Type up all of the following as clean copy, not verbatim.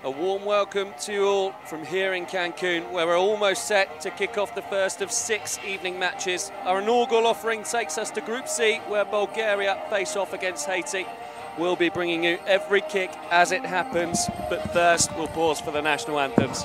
A warm welcome to you all from here in Cancun, where we're almost set to kick off the first of 6 evening matches. Our inaugural offering takes us to Group C, where Bulgaria face off against Haiti. We'll be bringing you every kick as it happens, but first we'll pause for the national anthems.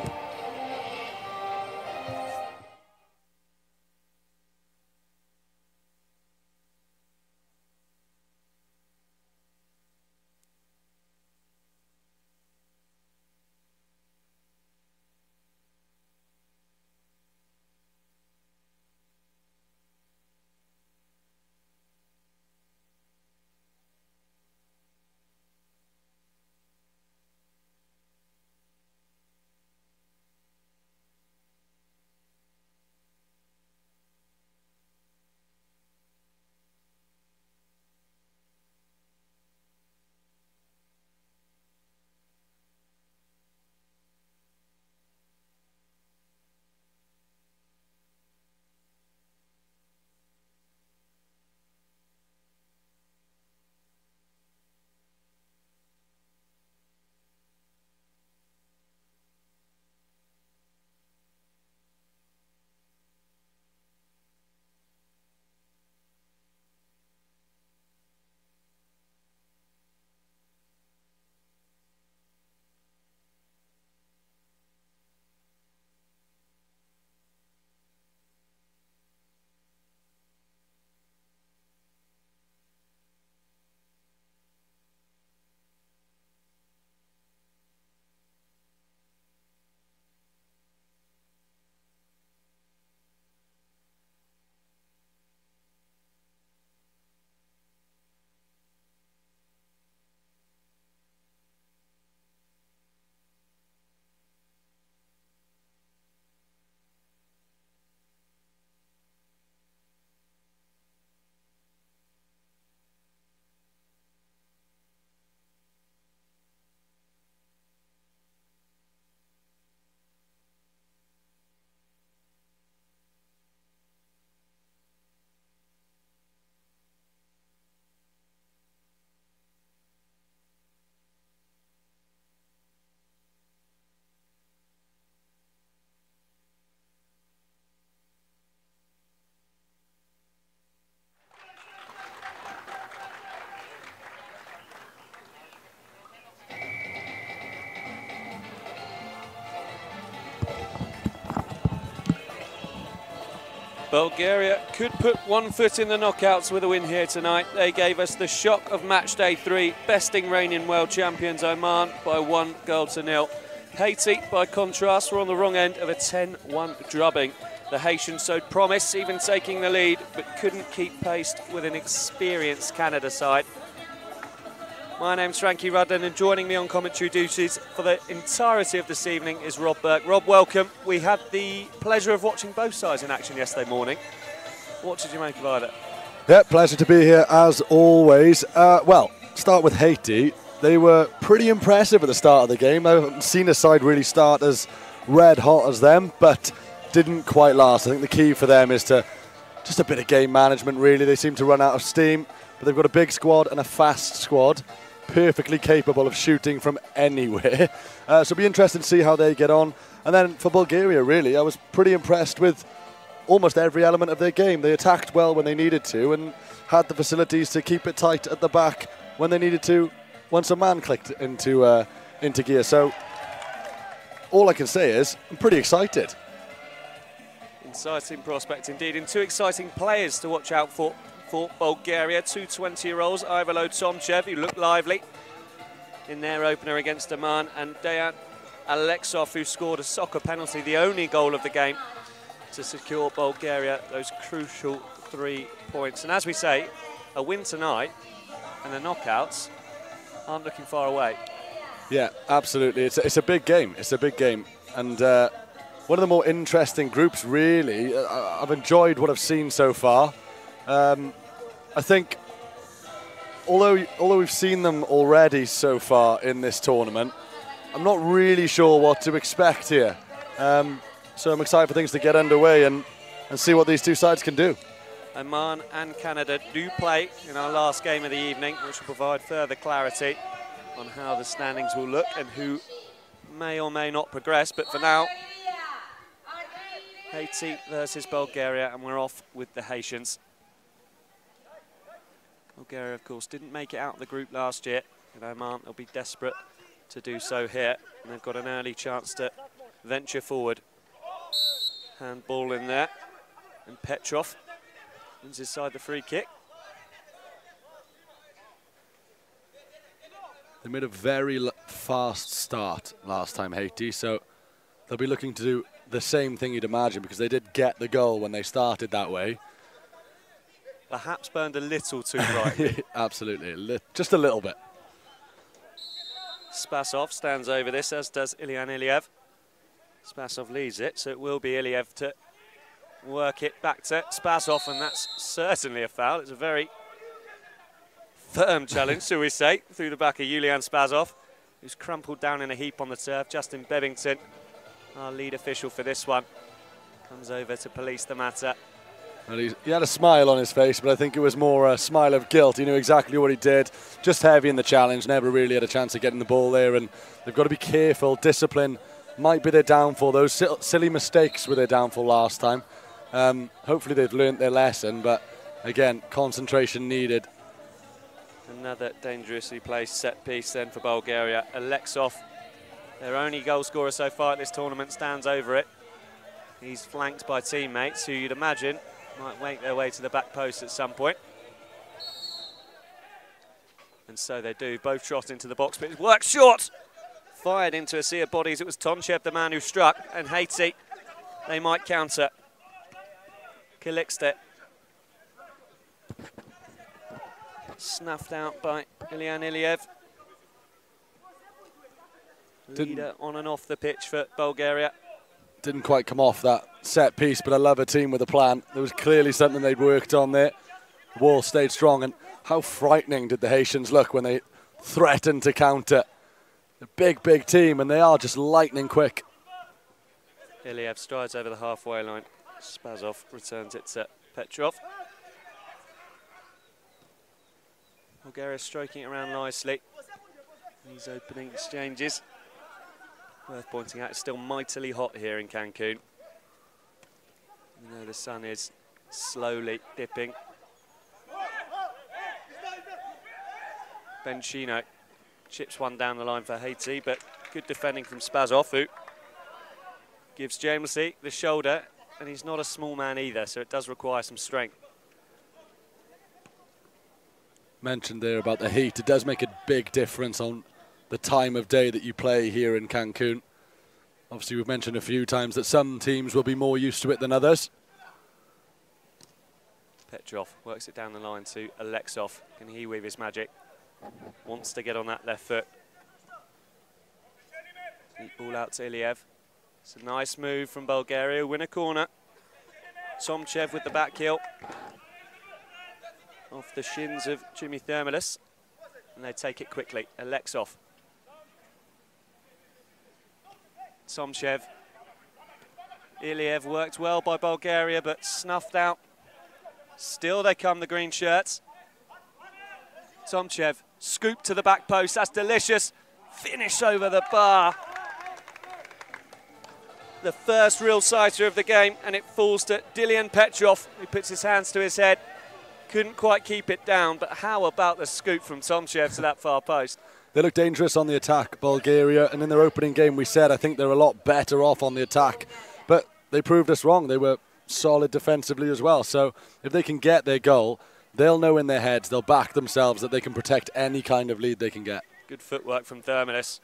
Bulgaria could put one foot in the knockouts with a win here tonight. They gave us the shock of match day 3, besting reigning world champions Oman by 1-0. Haiti, by contrast, were on the wrong end of a 10-1 drubbing. The Haitians showed promise, even taking the lead, but couldn't keep pace with an experienced Canada side. My name's Frankie Rudden, and joining me on commentary duties for the entirety of this evening is Rob Burke. Rob, welcome. We had the pleasure of watching both sides in action yesterday morning. What did you make of either? Yeah, pleasure to be here as always. Well, start with Haiti. They were pretty impressive at the start of the game. I haven't seen a side really start as red hot as them, but didn't quite last. I think the key for them is to just a bit of game management, really. They seem to run out of steam, but they've got a big squad and a fast squad, perfectly capable of shooting from anywhere. So it'll be interesting to see how they get on. And then for Bulgaria, really, I was pretty impressed with almost every element of their game. They attacked well when they needed to and had the facilities to keep it tight at the back when they needed to, once a man clicked into gear. So all I can say is I'm pretty excited. Exciting prospect indeed, and two exciting players to watch out for Bulgaria. Two 20-year-olds, Ivalo Tomchev, who looked lively in their opener against Oman, and Dejan Alexov, who scored a soccer penalty, the only goal of the game, to secure Bulgaria those crucial 3 points. And as we say, a win tonight and the knockouts aren't looking far away. Yeah, absolutely. It's a big game. It's a big game. And one of the more interesting groups, really. I've enjoyed what I've seen so far. I think, although we've seen them already so far in this tournament, I'm not really sure what to expect here. So I'm excited for things to get underway and see what these two sides can do. Oman and Canada do play in our last game of the evening, which will provide further clarity on how the standings will look and who may or may not progress, but for now, Haiti versus Bulgaria, and we're off with the Haitians. Bulgaria, of course, didn't make it out of the group last year. In Oman, they'll be desperate to do so here, and they've got an early chance to venture forward. Handball in there, and Petrov wins inside the free kick. They made a very fast start last time, Haiti, so they'll be looking to do the same thing, you'd imagine, because they did get the goal when they started that way. Perhaps burned a little too brightly. Absolutely, just a little bit. Spasov stands over this, as does Ilyan Iliev. Spasov leads it, so it will be Iliev to work it back to Spasov, and that's certainly a foul. It's a very firm challenge, shall we say, through the back of Julian Spasov, who's crumpled down in a heap on the turf. Justin Bebbington, our lead official for this one, comes over to police the matter. Well, he had a smile on his face, but I think it was more a smile of guilt. He knew exactly what he did, just heavy in the challenge, never really had a chance of getting the ball there, and they've got to be careful. Discipline might be their downfall. Those silly mistakes were their downfall last time. Hopefully they've learnt their lesson, but again, concentration needed. Another dangerously placed set piece then for Bulgaria. Alexov, their only goal scorer so far at this tournament, stands over it. He's flanked by teammates who you'd imagine might make their way to the back post at some point. And so they do. Both shot into the box, but it works short. Fired into a sea of bodies. It was Tomchev, the man who struck, and Haiti, they might counter. Calixte. Snuffed out by Ilyan Iliev. Leader on and off the pitch for Bulgaria. Didn't quite come off that set piece, but I love a team with a plan. There was clearly something they'd worked on there. The wall stayed strong, and how frightening did the Haitians look when they threatened to counter. A big, big team, and they are just lightning quick. Iliev strides over the halfway line. Spasov returns it to Petrov. Bulgaria stroking it around nicely. These opening exchanges. Worth pointing out, it's still mightily hot here in Cancun. You know, the sun is slowly dipping. Benchino chips one down the line for Haiti, but good defending from Spasov, who gives Jamesy the shoulder, and he's not a small man either, so it does require some strength. Mentioned there about the heat. It does make a big difference on the time of day that you play here in Cancun. Obviously, we've mentioned a few times that some teams will be more used to it than others. Petrov works it down the line to Alexov. Can he weave his magic? Wants to get on that left foot. Deep ball out to Iliev. It's a nice move from Bulgaria. Win a corner. Tomchev with the back heel. Off the shins of Jimmy Thermalis. And they take it quickly. Alexov. Tomchev. Iliev worked well by Bulgaria, but snuffed out. Still they come, the green shirts. Tomchev, scoop to the back post. That's delicious. Finish over the bar. The first real sighter of the game, and it falls to Dillian Petrov, who puts his hands to his head. Couldn't quite keep it down, but how about the scoop from Tomchev to that far post? They look dangerous on the attack, Bulgaria, and in their opening game we said I think they're a lot better off on the attack, but they proved us wrong. They were solid defensively as well, so if they can get their goal, they'll know in their heads, they'll back themselves that they can protect any kind of lead they can get. Good footwork from Thermalis,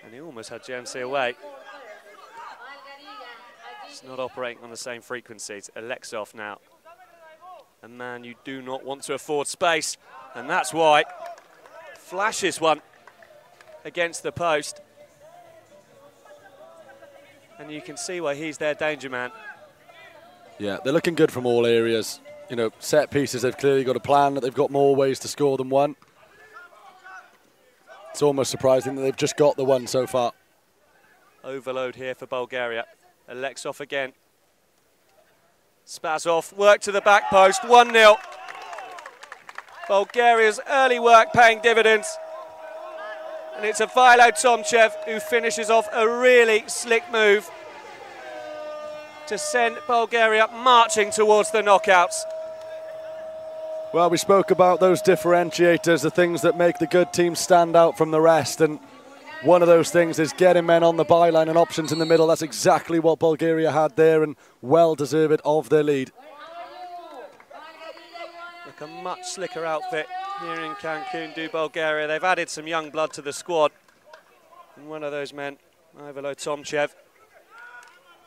and he almost had JMC away. It's not operating on the same frequencies. Alexov now. A man you do not want to afford space, and that's why. Flashes one against the post. And you can see why he's their danger man. Yeah, they're looking good from all areas. You know, set pieces, they've clearly got a plan, that they've got more ways to score than one. It's almost surprising that they've just got the one so far. Overload here for Bulgaria. Alexov again. Spasov, work to the back post, 1-0. Bulgaria's early work paying dividends. And it's Ivaylo Tomchev who finishes off a really slick move to send Bulgaria marching towards the knockouts. Well, we spoke about those differentiators, the things that make the good teams stand out from the rest, and one of those things is getting men on the byline and options in the middle. That's exactly what Bulgaria had there, and well deserved of their lead. Look, a much slicker outfit here in Cancun do Bulgaria. They've added some young blood to the squad. And one of those men, Ivaylo Tomchev,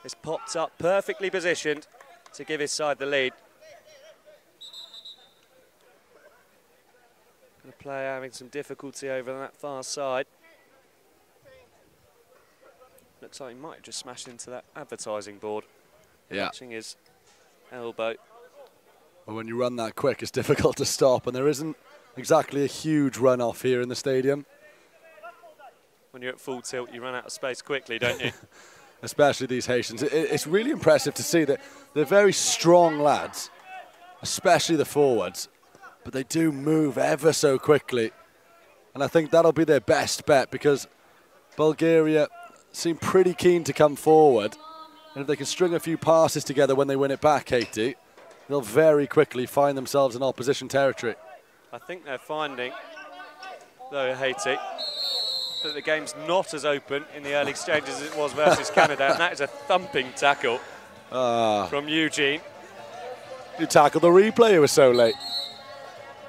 is popped up perfectly positioned to give his side the lead. The player having some difficulty over on that far side. Looks like he might have just smashed into that advertising board. Yeah. Catching his elbow. Well, when you run that quick, it's difficult to stop, and there isn't exactly a huge run-off here in the stadium. When you're at full tilt, you run out of space quickly, don't you? Especially these Haitians. It's really impressive to see that they're very strong lads, especially the forwards, but they do move ever so quickly. And I think that'll be their best bet, because Bulgaria seem pretty keen to come forward. And if they can string a few passes together when they win it back, Haiti, they'll very quickly find themselves in opposition territory. I think they're finding, though, Haiti, that the game's not as open in the early stages as it was versus Canada, and that is a thumping tackle from Eugene. You tackled the replay, it was so late.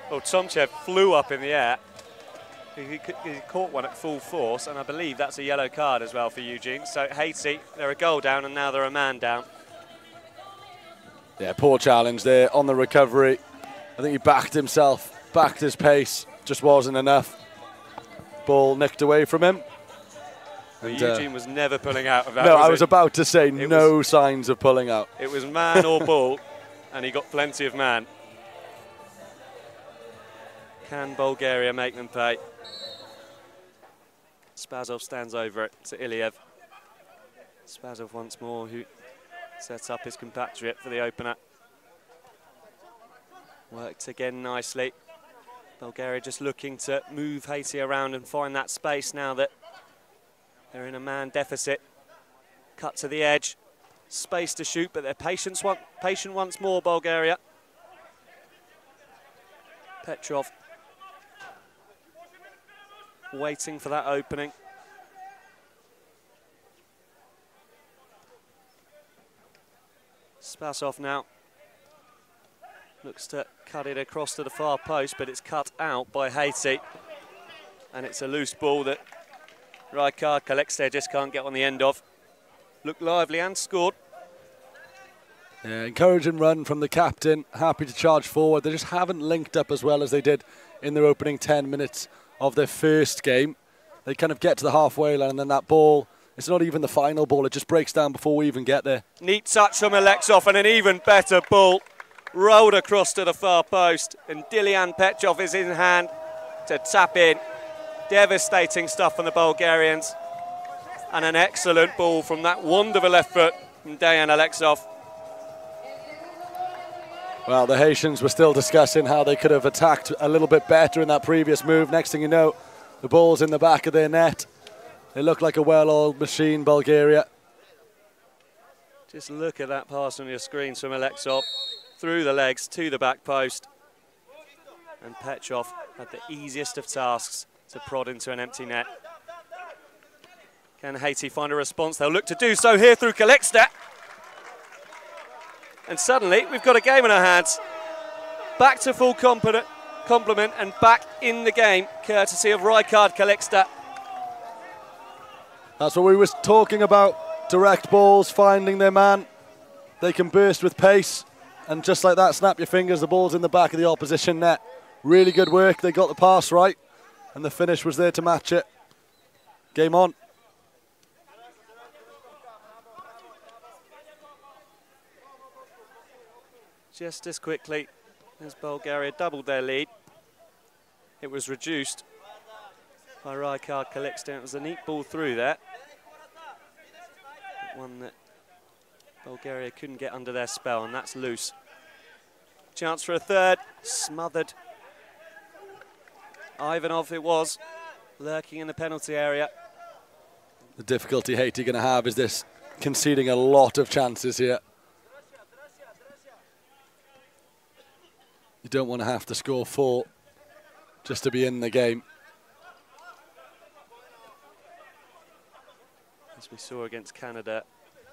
Well, Tomchev flew up in the air. He caught one at full force, and I believe that's a yellow card as well for Eugene. So Haiti, they're a goal down, and now they're a man down. Yeah, poor challenge there on the recovery. I think he backed himself, backed his pace, just wasn't enough. Ball nicked away from him. And Eugene was never pulling out of that. No, I was about to say no signs of pulling out. It was man or ball, and he got plenty of man. Can Bulgaria make them pay? Spazov stands over it to Iliev. Spazov once more, who sets up his compatriot for the opener. Worked again nicely. Bulgaria just looking to move Haiti around and find that space now that they're in a man deficit. Cut to the edge. Space to shoot, but they're patient once more, Bulgaria. Petrov waiting for that opening. Spasov now looks to cut it across to the far post, but it's cut out by Haiti. And it's a loose ball that Rijkaard Kalexter just can't get on the end of. Looked lively and scored. Yeah, encouraging run from the captain, happy to charge forward. They just haven't linked up as well as they did in their opening 10 minutes of their first game. They kind of get to the halfway line, and then that ball, it's not even the final ball, it just breaks down before we even get there. Neat touch from Alexov, and an even better ball rolled across to the far post, and Dilian Petrov is in hand to tap in. Devastating stuff from the Bulgarians, and an excellent ball from that wonderful left foot from Dejan Alexov. Well, the Haitians were still discussing how they could have attacked a little bit better in that previous move. Next thing you know, the ball's in the back of their net. They look like a well-oiled machine, Bulgaria. Just look at that pass on your screens from Alexov, through the legs to the back post. And Petrov had the easiest of tasks to prod into an empty net. Can Haiti find a response? They'll look to do so here through Kalexter. And suddenly, we've got a game in our hands. Back to full complement and back in the game, courtesy of Rijkaard Kalexter. That's what we were talking about. Direct balls, finding their man. They can burst with pace. And just like that, snap your fingers, the ball's in the back of the opposition net. Really good work. They got the pass right. And the finish was there to match it. Game on. Just as quickly as Bulgaria doubled their lead, it was reduced by Rijkaard Kalexter. It was a neat ball through there. One that Bulgaria couldn't get under their spell, and that's loose. Chance for a third, smothered. Ivanov it was. lurking in the penalty area. The difficulty Haiti going to have is this conceding a lot of chances here. You don't want to have to score 4 just to be in the game. As we saw against Canada,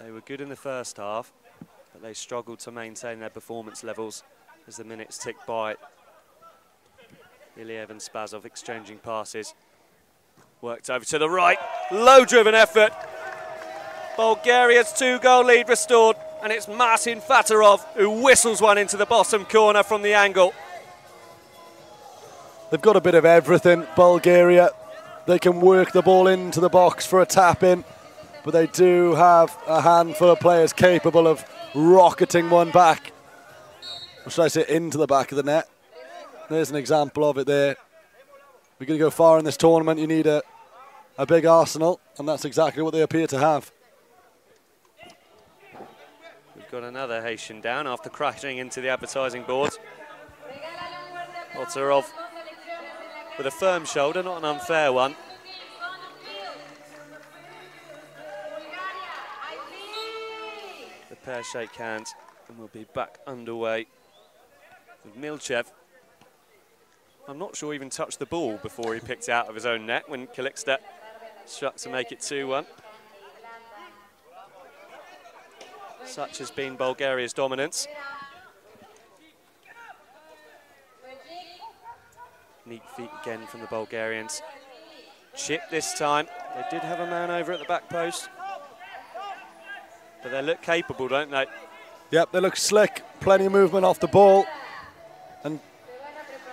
they were good in the first half, but they struggled to maintain their performance levels as the minutes ticked by. Iliev and Spazov exchanging passes. Worked over to the right, low-driven effort. Bulgaria's 2-goal lead restored, and it's Martin Fatarov who whistles one into the bottom corner from the angle. They've got a bit of everything, Bulgaria. They can work the ball into the box for a tap-in, but they do have a handful of players capable of rocketing one back. Or should I say into the back of the net? There's an example of it there. We're going to go far in this tournament. You need a big arsenal, and that's exactly what they appear to have. We've got another Haitian down after crashing into the advertising boards. Otarov with a firm shoulder, not an unfair one. The pair shake hands and we'll be back underway with Milchev. I'm not sure he even touched the ball before he picked it out of his own net when Kaliksta struck to make it 2-1. Such has been Bulgaria's dominance. Neat feet again from the Bulgarians. Chip this time. They did have a man over at the back post. But they look capable, don't they? Yep, they look slick. Plenty of movement off the ball. And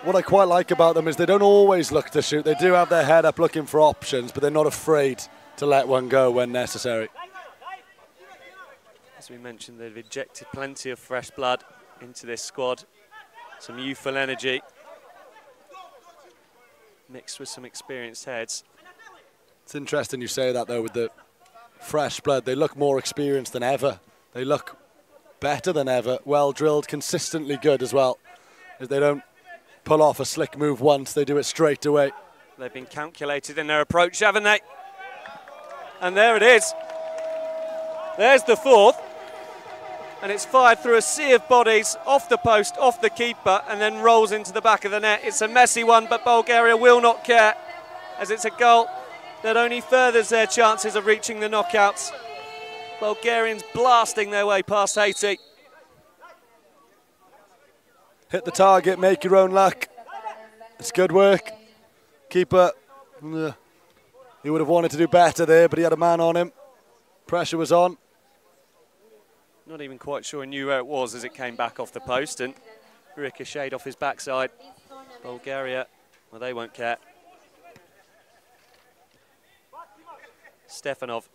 what I quite like about them is they don't always look to shoot. They do have their head up looking for options, but they're not afraid to let one go when necessary. As we mentioned, they've injected plenty of fresh blood into this squad. Some youthful energy mixed with some experienced heads. It's interesting you say that, though, with the fresh blood. They look more experienced than ever. They look better than ever. Well drilled, consistently good as well. As they don't pull off a slick move once, they do it straight away. They've been calculated in their approach, haven't they? And there it is. There's the fourth. And it's fired through a sea of bodies, off the post, off the keeper, and then rolls into the back of the net. It's a messy one, but Bulgaria will not care, as it's a goal that only furthers their chances of reaching the knockouts. Bulgarians blasting their way past Haiti. Hit the target, make your own luck. It's good work. Keeper, he would have wanted to do better there, but he had a man on him. Pressure was on. Not even quite sure he knew where it was as it came back off the post and ricocheted off his backside. Bulgaria, well, they won't care. Stefanov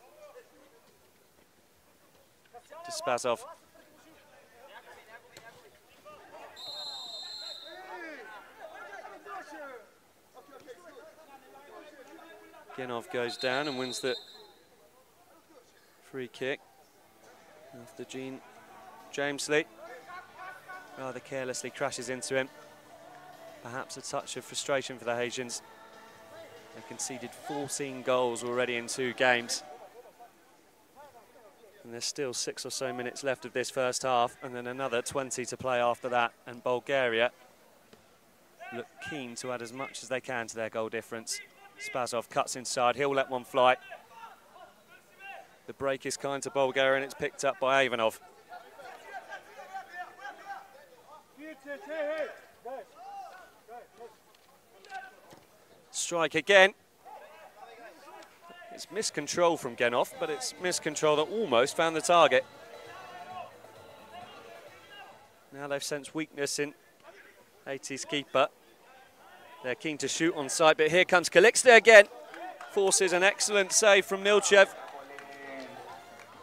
to Spazov. Genov goes down and wins the free kick after Gene Jamesley rather carelessly crashes into him. Perhaps a touch of frustration for the Haitians. They've conceded 14 goals already in 2 games. And there's still 6 or so minutes left of this first half, and then another 20 to play after that. And Bulgaria look keen to add as much as they can to their goal difference. Spazov cuts inside, he'll let one fly. The break is kind to Bulgaria and it's picked up by Ivanov. Strike again. It's miscontrol from Genov, but it's miscontrol that almost found the target. Now they've sensed weakness in Haiti's keeper. They're keen to shoot on sight, but here comes Kaliksta again. Forces an excellent save from Milchev,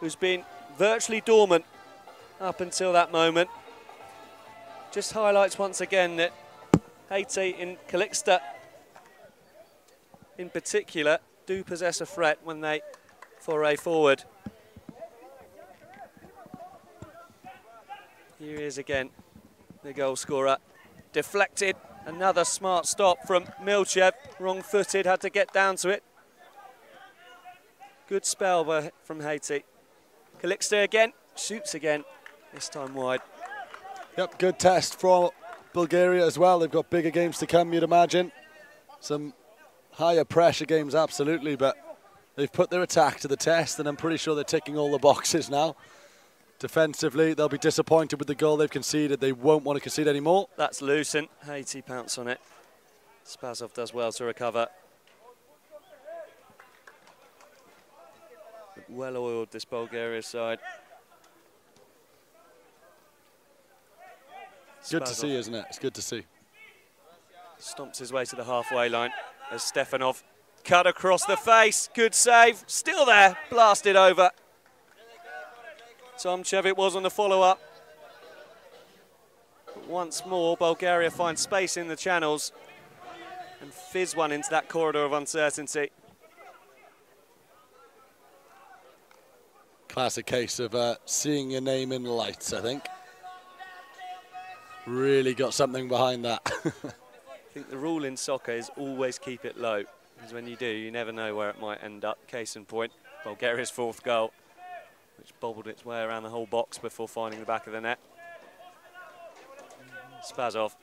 who's been virtually dormant up until that moment. Just highlights once again that Haiti and Kaliksta in particular do possess a threat when they foray forward. Here he is again, the goal scorer. Deflected Another smart stop from Milchev. Wrong-footed, had to get down to it. Good spell from Haiti. Calixte again, shoots again, this time wide. Yep, good test for Bulgaria as well. They've got bigger games to come, you'd imagine. Some higher pressure games, absolutely, but they've put their attack to the test, and I'm pretty sure they're ticking all the boxes now. Defensively, they'll be disappointed with the goal they've conceded. They won't want to concede anymore. That's Lucent. Haiti pounce on it. Spazov does well to recover. Well-oiled, this Bulgaria side. Good to see, isn't it? It's good to see. Stomps his way to the halfway line as Stefanov cut across the face. Good save. Still there. Blasted over. Tomchev it was on the follow-up. Once more, Bulgaria finds space in the channels and fizz one into that corridor of uncertainty. Classic case of seeing your name in lights, I think. Really got something behind that. I think the rule in soccer is always keep it low, because when you do, you never know where it might end up. Case in point, Bulgaria's fourth goal, which bobbled its way around the whole box before finding the back of the net. Spazov,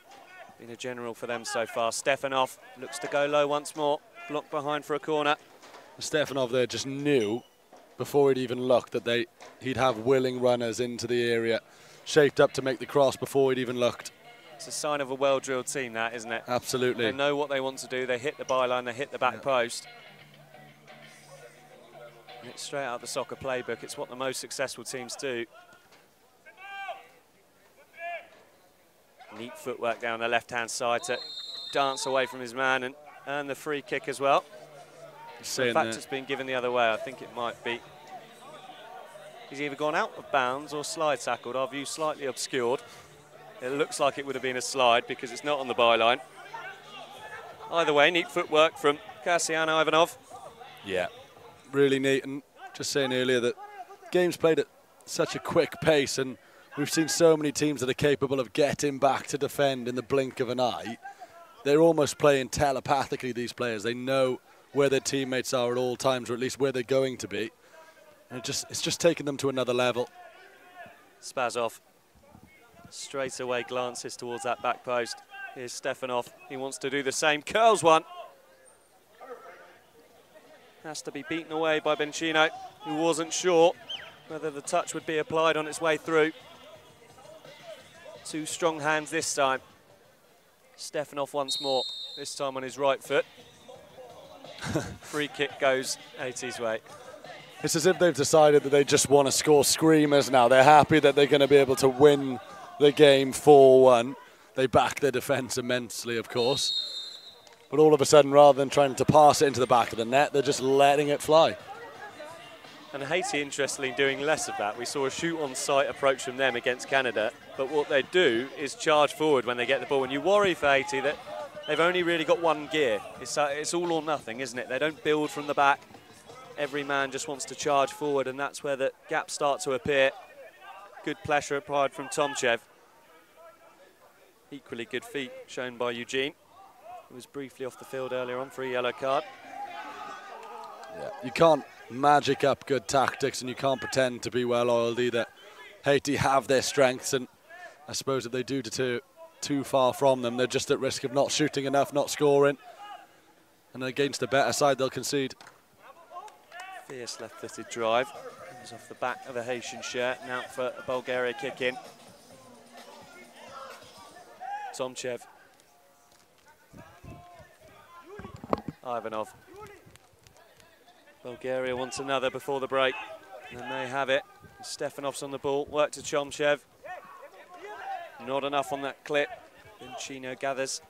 been a general for them so far. Stefanov looks to go low once more, blocked behind for a corner. Stefanov there just knew, before he'd even looked, that he'd have willing runners into the area, shaped up to make the cross before he'd even looked. It's a sign of a well-drilled team, that, isn't it? Absolutely. They know what they want to do. They hit the byline, they hit the back post. And it's straight out of the soccer playbook. It's what the most successful teams do. Neat footwork down the left-hand side to dance away from his man and earn the free kick as well. In fact, it's been given the other way. I think it might be. He's either gone out of bounds or slide tackled. Our view slightly obscured. It looks like it would have been a slide because it's not on the byline. Either way, neat footwork from Kasyan Ivanov. Yeah, really neat. And just saying earlier that game's played at such a quick pace, and we've seen so many teams that are capable of getting back to defend in the blink of an eye. They're almost playing telepathically, these players. They know where their teammates are at all times, or at least where they're going to be. And it's just taken them to another level. Spazov straight away glances towards that back post. Here's Stefanov. He wants to do the same. Curls one. Has to be beaten away by Bencino, who wasn't sure whether the touch would be applied on its way through. Two strong hands this time. Stefanov once more, this time on his right foot. Free kick goes Haiti's way. It's as if they've decided that they just want to score screamers now. They're happy that they're going to be able to win the game 4-1. They back their defence immensely, of course. But all of a sudden, rather than trying to pass it into the back of the net, they're just letting it fly. And Haiti, interestingly, doing less of that. We saw a shoot-on-sight approach from them against Canada, but what they do is charge forward when they get the ball. And you worry for Haiti that they've only really got one gear. It's all or nothing, isn't it? They don't build from the back. Every man just wants to charge forward, and that's where the gaps start to appear. Good pressure applied from Tomchev. Equally good feet shown by Eugene, who was briefly off the field earlier on for a yellow card. Yeah, you can't magic up good tactics, and you can't pretend to be well-oiled either. Haiti have their strengths, and I suppose if they do deter too far from them, they're just at risk of not shooting enough, not scoring. And against a better side, they'll concede. Fierce left-footed drive. Comes off the back of a Haitian shirt, and out for a Bulgaria kick-in. Tomchev. Ivanov. Bulgaria wants another before the break, and they have it. Stefanov's on the ball, work to Tomchev. Not enough on that clip. Bencino gathers.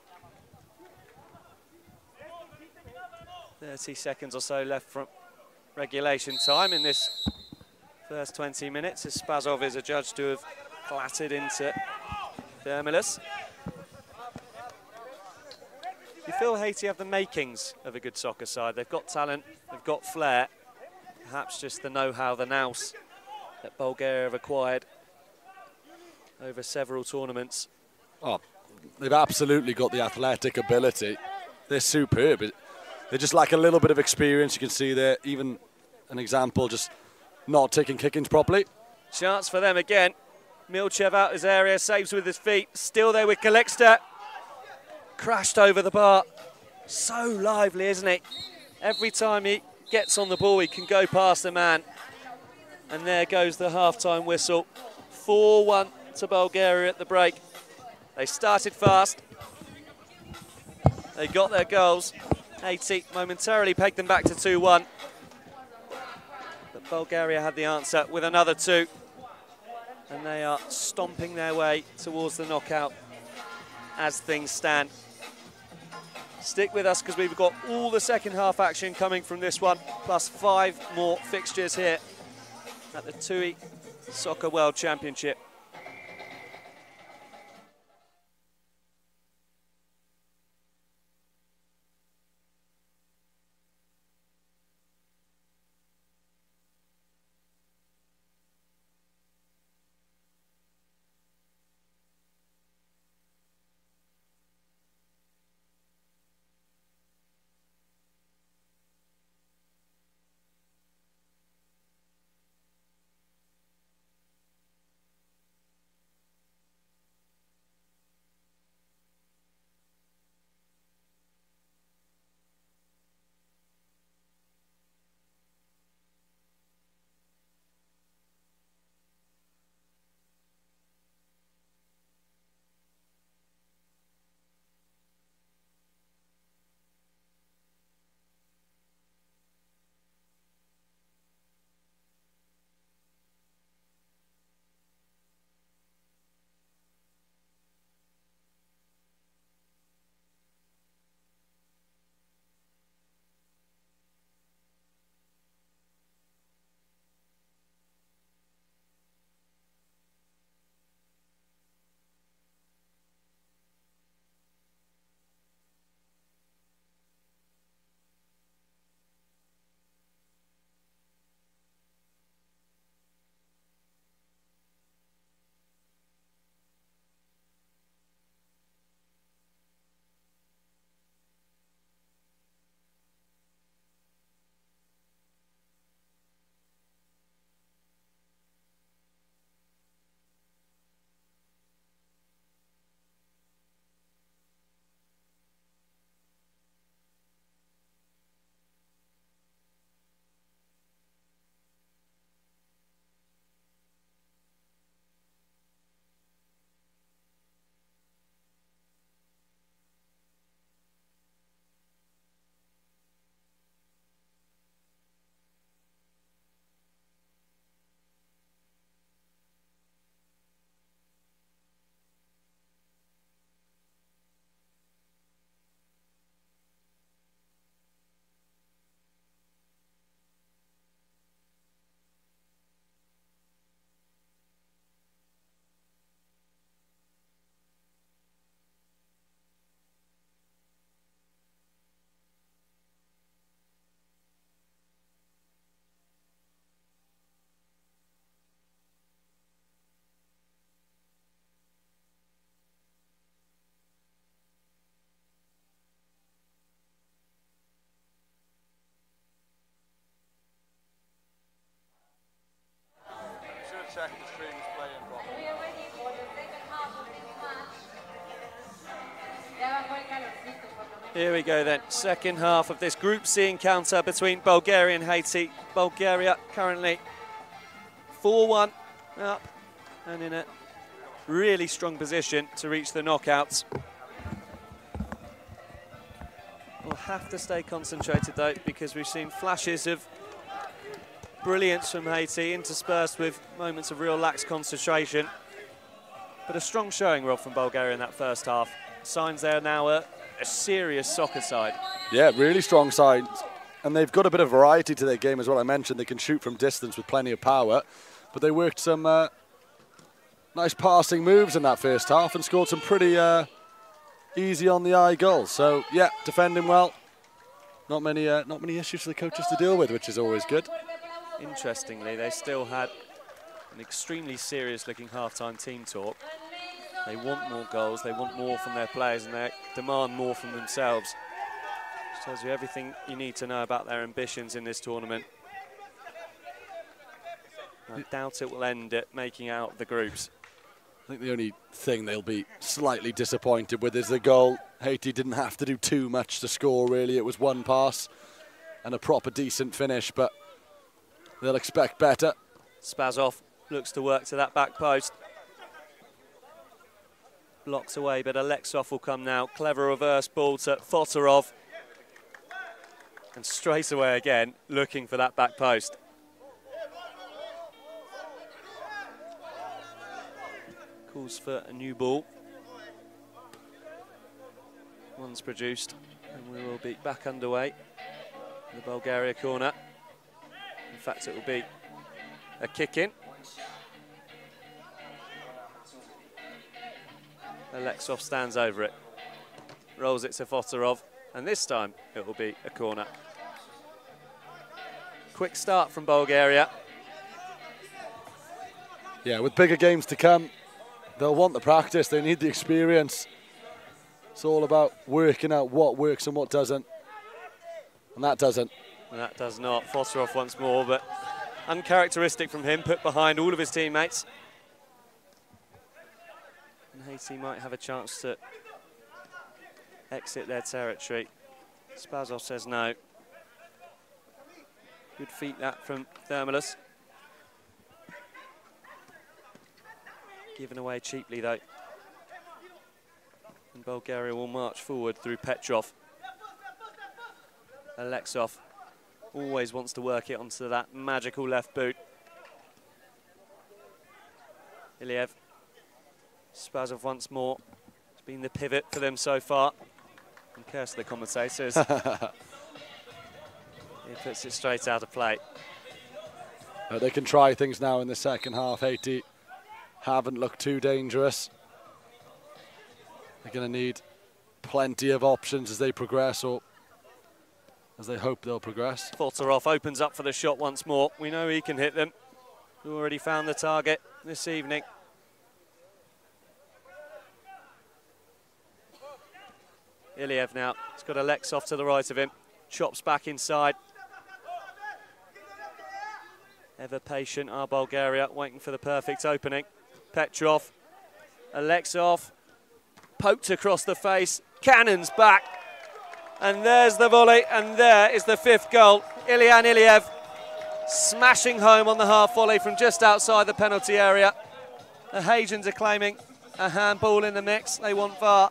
30 seconds or so left from regulation time in this first 20 minutes, as Spazov is adjudged to have clattered into Thermilus. You feel Haiti have the makings of a good soccer side. They've got talent, they've got flair, perhaps just the know-how, the nous that Bulgaria have acquired over several tournaments. Oh, they've absolutely got the athletic ability. They're superb. They just lack a little bit of experience. You can see there, even an example, just not taking kickings properly. Chance for them again. Milchev out his area, saves with his feet. Still there with Kalexter. Crashed over the bar. So lively, isn't he? Every time he gets on the ball, he can go past the man. And there goes the half-time whistle. 4-1 to Bulgaria at the break. They started fast. They got their goals. Haiti momentarily pegged them back to 2-1. But Bulgaria had the answer with another 2. And they are stomping their way towards the knockout as things stand. Stick with us because we've got all the second half action coming from this one, plus 5 more fixtures here at the TUI Soccer World Championship. Check the stream's playing properly. We are ready for the second half of this match. Here we go then, second half of this Group C encounter between Bulgaria and Haiti. Bulgaria currently 4-1 up and in a really strong position to reach the knockouts. We'll have to stay concentrated though, because we've seen flashes of brilliance from Haiti, interspersed with moments of real lax concentration. But a strong showing, Rob, from Bulgaria in that first half. Signs they're now a serious soccer side. Yeah, really strong side. And they've got a bit of variety to their game as well. I mentioned they can shoot from distance with plenty of power. But they worked some nice passing moves in that first half and scored some pretty easy on the eye goals. So, yeah, defending well. Not many issues for the coaches to deal with, which is always good. Interestingly, they still had an extremely serious-looking half-time team talk. They want more goals, they want more from their players, and they demand more from themselves. Which tells you everything you need to know about their ambitions in this tournament. I doubt it will end at making out the groups. I think the only thing they'll be slightly disappointed with is the goal. Haiti didn't have to do too much to score, really. It was one pass and a proper decent finish, but they'll expect better. Spazov looks to work to that back post. Blocks away, but Alexov will come now. Clever reverse ball to Fotorov. And straight away again, looking for that back post. Calls for a new ball. One's produced, and we will be back underway in the Bulgaria corner. In fact, it will be a kick-in. Alexov stands over it, rolls it to Fotorov, and this time it will be a corner. Quick start from Bulgaria. Yeah, with bigger games to come, they'll want the practice, they need the experience. It's all about working out what works and what doesn't. And that doesn't. And that does not. Fotorov once more, but uncharacteristic from him, put behind all of his teammates. And Haiti might have a chance to exit their territory. Spazov says no. Good feet that from Thermalus. Given away cheaply though. And Bulgaria will march forward through Petrov. Alexov always wants to work it onto that magical left boot. Iliev. Spazov once more. It's been the pivot for them so far. And curse the commentators. He puts it straight out of play. They can try things now in the second half. Haiti haven't looked too dangerous. They're going to need plenty of options as they progress, or as they hope they'll progress. Fotorov opens up for the shot once more. We know he can hit them. We already found the target this evening. Iliev now. He's got Alexov to the right of him. Chops back inside. Ever patient are Bulgaria, waiting for the perfect opening. Petrov. Alexov. Poked across the face. Cannons back. And there's the volley, and there is the fifth goal. Ilyan Iliev smashing home on the half volley from just outside the penalty area. The Haitians are claiming a handball in the mix. They want VAR.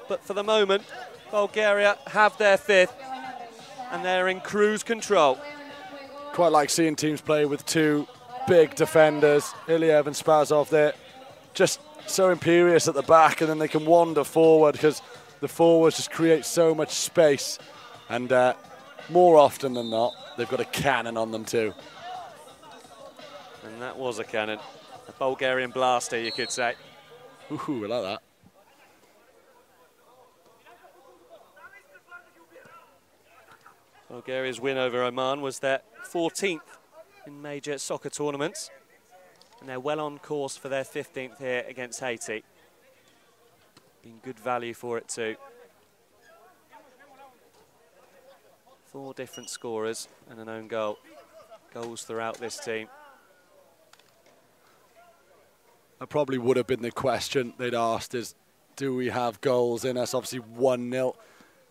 But for the moment, Bulgaria have their fifth, and they're in cruise control. Quite like seeing teams play with two big defenders, Iliev and Spazov. They're just so imperious at the back, and then they can wander forward because the forwards just create so much space. And more often than not, they've got a cannon on them too. And that was a cannon. A Bulgarian blaster, you could say. Ooh, I like that. Bulgaria's win over Oman was their 14th in major soccer tournaments. And they're well on course for their 15th here against Haiti. Been good value for it too. 4 different scorers and an own goal. Goals throughout this team. That probably would have been the question they'd asked is, do we have goals in us? Obviously 1-0.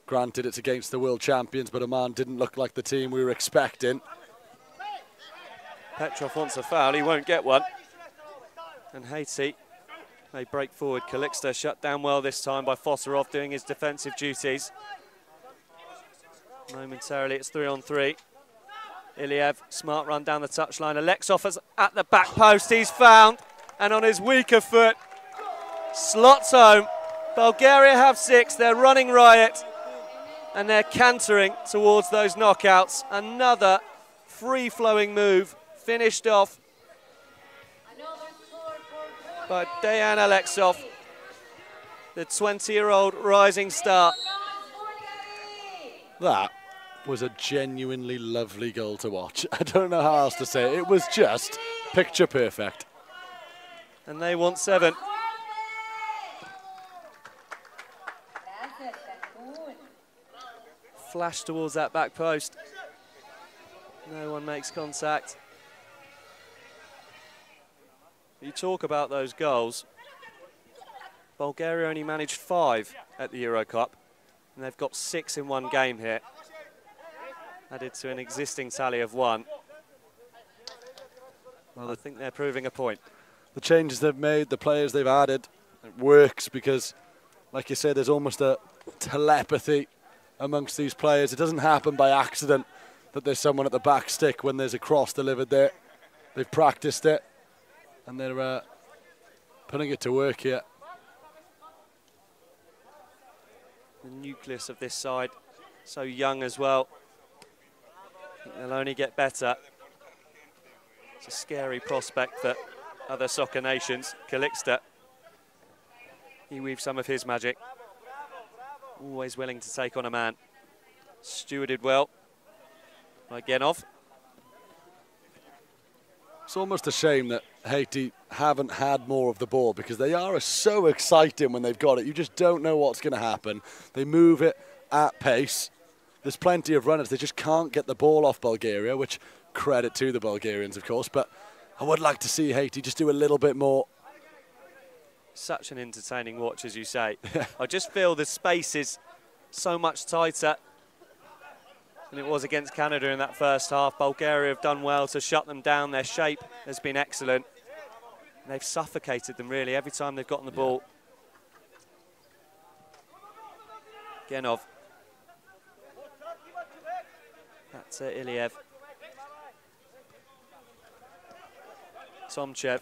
Granted, it's against the world champions, but Oman didn't look like the team we were expecting. Petrov wants a foul, he won't get one. And Haiti, they break forward. Calixto shut down well this time by Fotorov doing his defensive duties. Momentarily it's 3-on-3. Iliev, smart run down the touchline. Alexov is at the back post, he's found. And on his weaker foot, slots home. Bulgaria have 6, they're running riot. And they're cantering towards those knockouts. Another free-flowing move, finished off by Dejan Alexov, the 20-year-old rising star. That was a genuinely lovely goal to watch. I don't know how else to say it. It was just picture perfect. And they want 7. Flash towards that back post. No one makes contact. You talk about those goals. Bulgaria only managed 5 at the Euro Cup, and they've got 6 in one game here, added to an existing tally of 1. Well, I think they're proving a point. The changes they've made, the players they've added, it works because, like you said, there's almost a telepathy amongst these players. It doesn't happen by accident that there's someone at the back stick when there's a cross delivered there. They've practiced it, and they're putting it to work here. The nucleus of this side, so young as well. I think they'll only get better. It's a scary prospect for other soccer nations. Calixte, he weaves some of his magic. Always willing to take on a man. Stewarded well by Genov. It's almost a shame that Haiti haven't had more of the ball because they are so exciting when they've got it. You just don't know what's going to happen. They move it at pace. There's plenty of runners. They just can't get the ball off Bulgaria, which credit to the Bulgarians, of course. But I would like to see Haiti just do a little bit more. Such an entertaining watch, as you say. I just feel the space is so much tighter than it was against Canada in that first half. Bulgaria have done well to shut them down. Their shape has been excellent. They've suffocated them, really, every time they've gotten the ball. Genov. That's Iliev. Tomchev.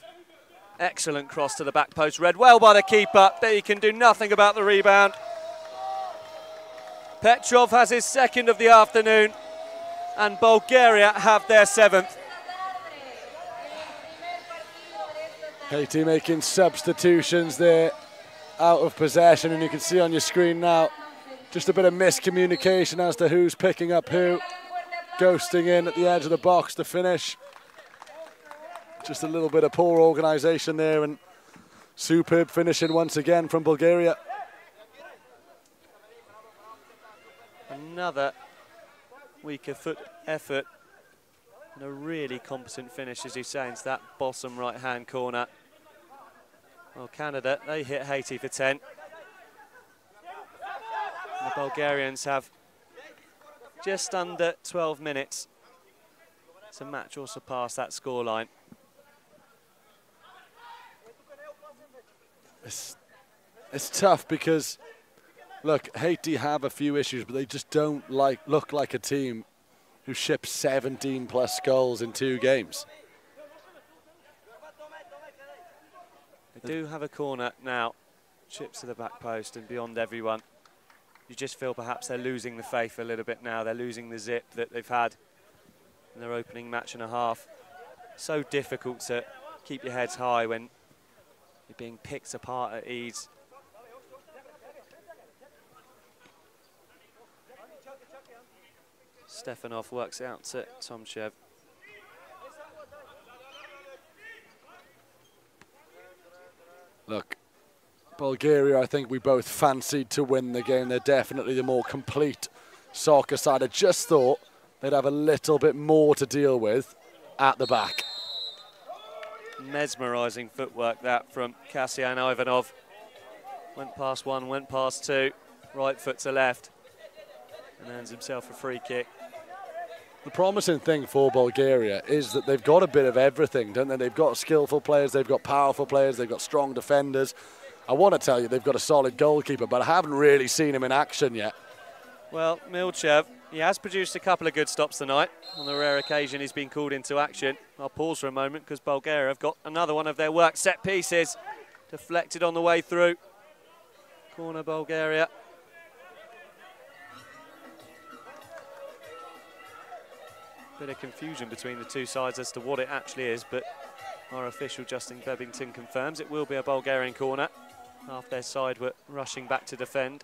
Excellent cross to the back post. Read well by the keeper, but he can do nothing about the rebound. Petrov has his 2nd of the afternoon, and Bulgaria have their 7th. Haiti making substitutions there, out of possession, and you can see on your screen now just a bit of miscommunication as to who's picking up who. Ghosting in at the edge of the box to finish. Just a little bit of poor organisation there, and superb finishing once again from Bulgaria. Another weaker foot effort and a really competent finish, as you say, into that bottom right-hand corner. Well, Canada, they hit Haiti for 10. The Bulgarians have just under 12 minutes to match or surpass that scoreline. It's tough because, look, Haiti have a few issues, but they just don't look like a team who ships 17 plus goals in 2 games. They do have a corner now. Chips to the back post and beyond everyone. You just feel perhaps they're losing the faith a little bit now. They're losing the zip that they've had in their opening match and a half. So difficult to keep your heads high when you're being picked apart at ease. Stefanov works it out to Tomchev. Look, Bulgaria, I think we both fancied to win the game. They're definitely the more complete soccer side. I just thought they'd have a little bit more to deal with at the back. Mesmerising footwork that from Kasian Ivanov. Went past one, went past two, right foot to left, and earns himself a free kick. The promising thing for Bulgaria is that they've got a bit of everything, don't they? They've got skillful players, they've got powerful players, they've got strong defenders. I want to tell you they've got a solid goalkeeper, but I haven't really seen him in action yet. Well, Milchev, he has produced a couple of good stops tonight. On the rare occasion he's been called into action. I'll pause for a moment because Bulgaria have got another one of their work set pieces. Deflected on the way through. Corner Bulgaria. Bit of confusion between the two sides as to what it actually is, but our official Justin Bebbington confirms it will be a Bulgarian corner. Half their side were rushing back to defend.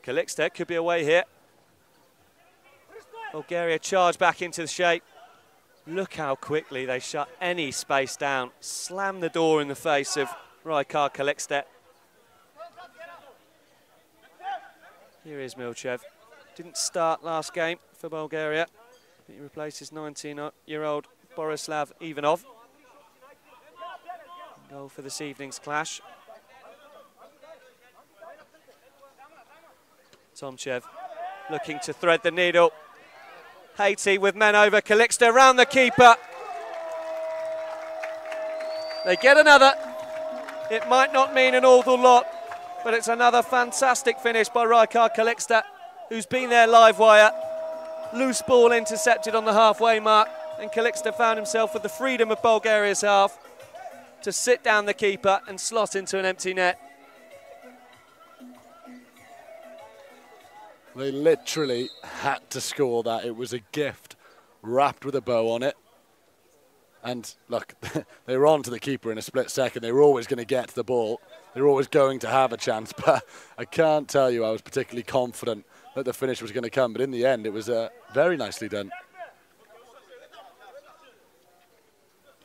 Calixte could be away here. Bulgaria charge back into the shape. Look how quickly they shut any space down. Slam the door in the face of Rajkar Kalikstedt. Here is Milchev. Didn't start last game for Bulgaria. He replaces 19-year-old Borislav Ivanov. Goal for this evening's clash. Tomchev looking to thread the needle. Haiti with men over. Kalikstedt round the keeper. They get another. It might not mean an awful lot, but it's another fantastic finish by Rajkar Kalikstedt, who's been there live wire. Loose ball intercepted on the halfway mark, and Kalikstedt found himself with the freedom of Bulgaria's half to sit down the keeper and slot into an empty net. They literally had to score that. It was a gift wrapped with a bow on it. And look, they were on to the keeper in a split second. They were always going to get to the ball. They were always going to have a chance. But I can't tell you I was particularly confident that the finish was going to come. But in the end, it was very nicely done.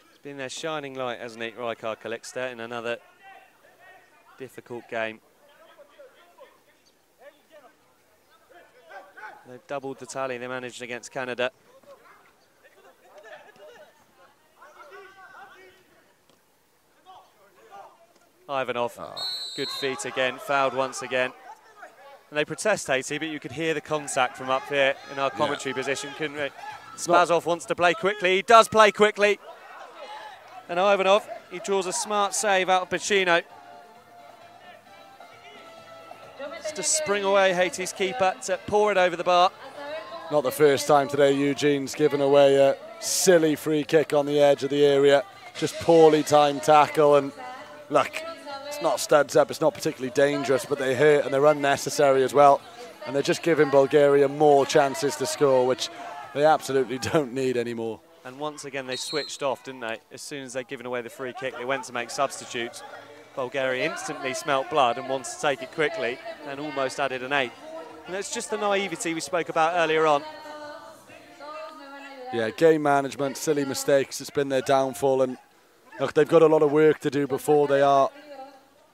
It's been their shining light, hasn't it, Rajkar Kalikstedt, in another difficult game. They've doubled the tally they managed against Canada. Ivanov, good feet again, fouled once again. And they protest, Haiti, but you could hear the contact from up here in our commentary position, couldn't we? Spazov wants to play quickly. He does play quickly. And Ivanov, he draws a smart save out of Pacino. Just to spring away Haiti's keeper to pour it over the bar. Not the first time today Eugene's given away a silly free kick on the edge of the area. Just poorly timed tackle, and look, it's not studs up, it's not particularly dangerous, but they hurt and they're unnecessary as well. And they're just giving Bulgaria more chances to score, which they absolutely don't need anymore. And once again they switched off, didn't they? As soon as they'd given away the free kick, they went to make substitutes. Bulgaria instantly smelt blood and wanted to take it quickly and almost added an 8. And that's just the naivety we spoke about earlier on. Yeah, game management, silly mistakes, it's been their downfall. And look, they've got a lot of work to do before they are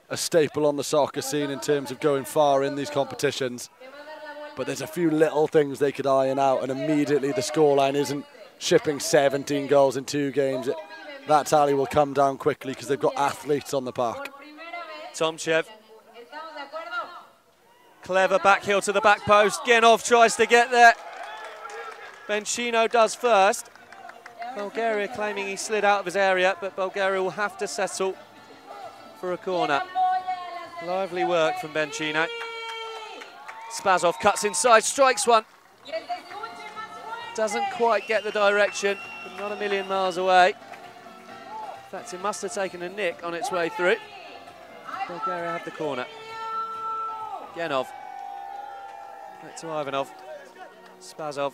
a staple on the soccer scene in terms of going far in these competitions. But there's a few little things they could iron out, and immediately the scoreline isn't shipping 17 goals in 2 games. That tally will come down quickly because they've got athletes on the park. Tomchev. Clever back heel to the back post. Genov tries to get there. Benchino does first. Bulgaria claiming he slid out of his area, but Bulgaria will have to settle for a corner. Lively work from Benchino. Spazov cuts inside, strikes one. Doesn't quite get the direction, but not a million miles away. In fact, it must have taken a nick on its way through. Bulgaria have the corner. Genov. Back to Ivanov. Spazov.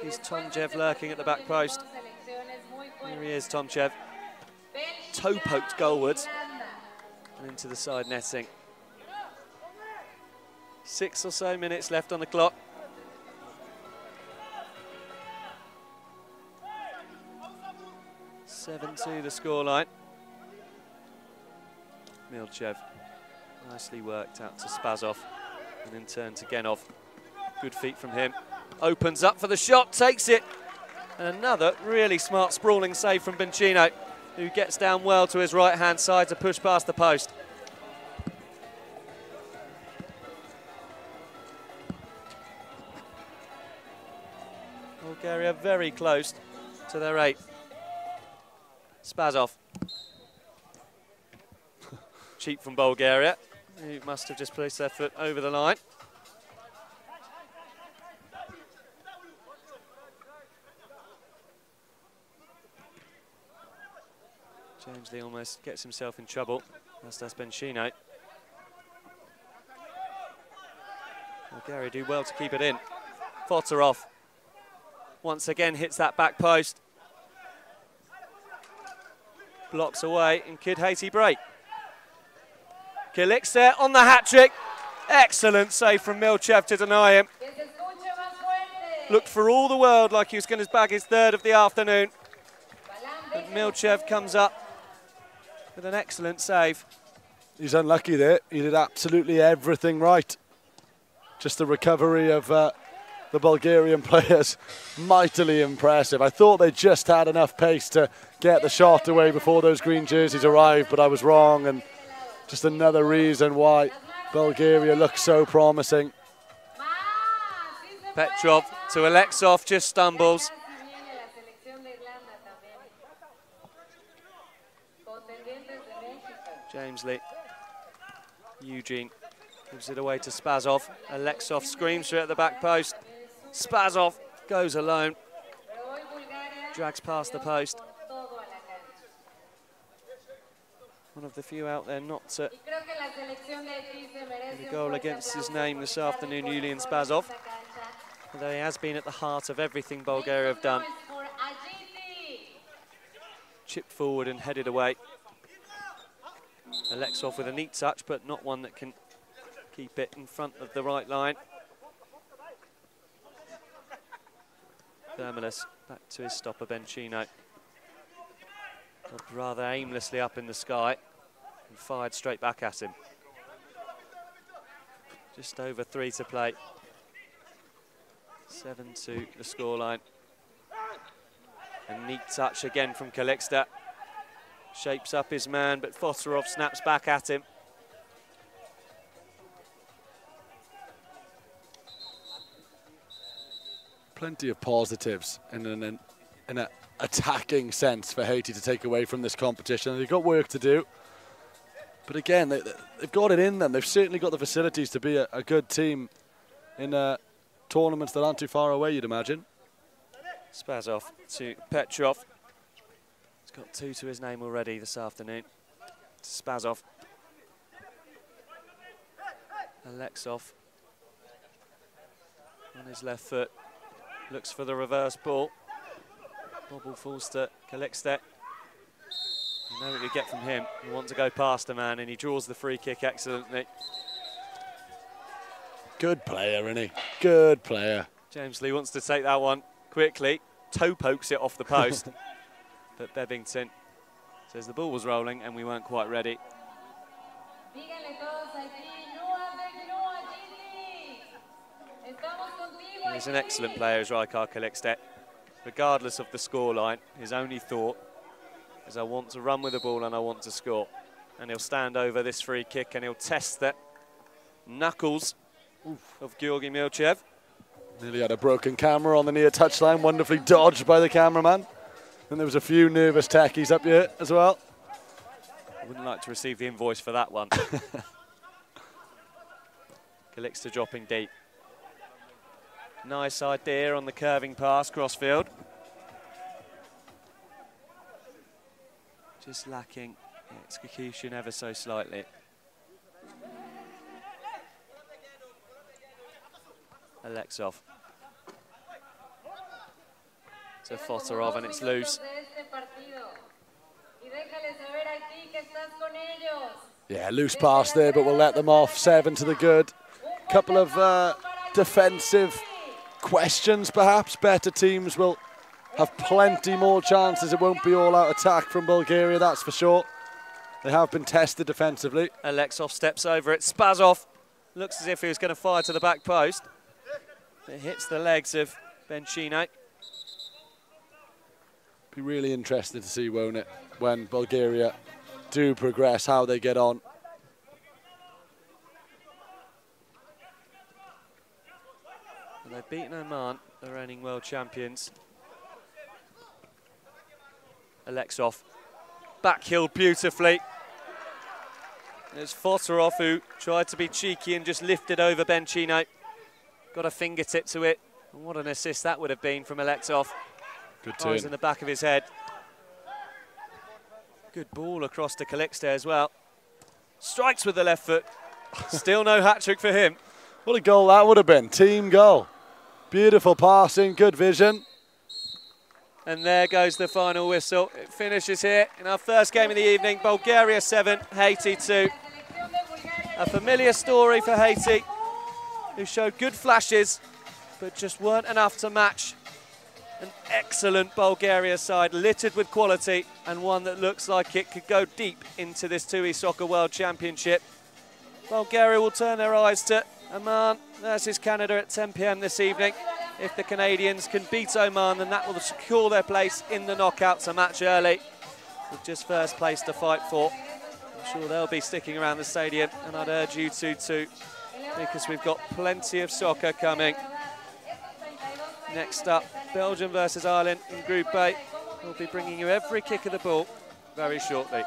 He's Tomchev lurking at the back post. Here he is, Tomchev. Toe poked goalwards and into the side netting. 6 or so minutes left on the clock. (7-2) the scoreline. Milchev nicely worked out to Spazov and in turn to Genov. Good feet from him. Opens up for the shot, takes it. And another really smart sprawling save from Benchino, who gets down well to his right-hand side to push past the post. Bulgaria very close to their 8. Spazov. Cheap from Bulgaria, who must have just placed their foot over the line. James Lee almost gets himself in trouble, as does Benchino. Bulgaria do well to keep it in. Fotorov once again hits that back post. Blocks away, and could Haiti break? Kalikstedt on the hat-trick. Excellent save from Milchev to deny him. Looked for all the world like he was going to bag his third of the afternoon. But Milchev comes up with an excellent save. He's unlucky there. He did absolutely everything right. Just the recovery of the Bulgarian players, mightily impressive. I thought they just had enough pace to get the shot away before those green jerseys arrived, but I was wrong, and just another reason why Bulgaria looks so promising. Petrov to Alexov, just stumbles. James Lee. Eugene gives it away to Spazov. Alexov screams through at the back post. Spazov goes alone. Drags past the post. One of the few out there not to get a goal against his name this afternoon, Julian Spazov. Although he has been at the heart of everything Bulgaria have done. Chipped forward and headed away. Alexov with a neat touch, but not one that can keep it in front of the right line. Thermalus back to his stopper, Bencino. Looked rather aimlessly up in the sky and fired straight back at him. Just over 3 to play. 7-2 the scoreline. A neat touch again from Calixte. Shapes up his man, but Fotorov snaps back at him. Plenty of positives in an attacking sense for Haiti to take away from this competition. They've got work to do. But again, they've got it in them. They've certainly got the facilities to be a good team in tournaments that aren't too far away, you'd imagine. Spazov to Petrov. He's got 2 to his name already this afternoon. Spazov. Alexov on his left foot. Looks for the reverse ball. Bobble falls to Calixte. You know what you get from him. You want to go past a man, and he draws the free kick excellently. Good player, isn't he? Good player. James Lee wants to take that one quickly. Toe pokes it off the post. But Bebbington says the ball was rolling and we weren't quite ready. He's an excellent player, as Rijkaard Calixte. Regardless of the scoreline, his only thought is I want to run with the ball and I want to score. And he'll stand over this free kick and he'll test the knuckles of Georgi Milchev. Nearly had a broken camera on the near touchline, wonderfully dodged by the cameraman. And there was a few nervous techies up here as well. I wouldn't like to receive the invoice for that one. Calixte dropping deep. Nice idea on the curving pass, crossfield. Just lacking execution ever so slightly. Alexov. To Fotorov, and it's loose. Yeah, loose pass there, but we'll let them off. 7 to the good. Couple of defensive questions, perhaps. Better teams will have plenty more chances. It won't be all-out attack from Bulgaria, that's for sure. They have been tested defensively. Alexov steps over it. Spazov looks as if he was going to fire to the back post. It hits the legs of Bencino. Be really interested to see, won't it, when Bulgaria do progress, how they get on. And they've beaten Oman, the reigning world champions. Alexov backhilled beautifully. It's Fotorov who tried to be cheeky and just lifted over Bencino. Got a fingertip to it. And what an assist that would have been from Alexov. Good turn. Eyes in the back of his head. Good ball across to Calixte as well. Strikes with the left foot. Still no hat-trick for him. What a goal that would have been. Team goal. Beautiful passing, good vision. And there goes the final whistle. It finishes here in our first game of the evening. Bulgaria 7, Haiti 2. A familiar story for Haiti, who showed good flashes but just weren't enough to match an excellent Bulgaria side, littered with quality, and one that looks like it could go deep into this TUI Soccer World Championship. Bulgaria will turn their eyes to Oman versus Canada at 10 p.m. this evening. If the Canadians can beat Oman, then that will secure their place in the knockouts a match early, with just first place to fight for. I'm sure they'll be sticking around the stadium, and I'd urge you to too, because we've got plenty of soccer coming. Next up, Belgium versus Ireland in Group A. We'll be bringing you every kick of the ball very shortly.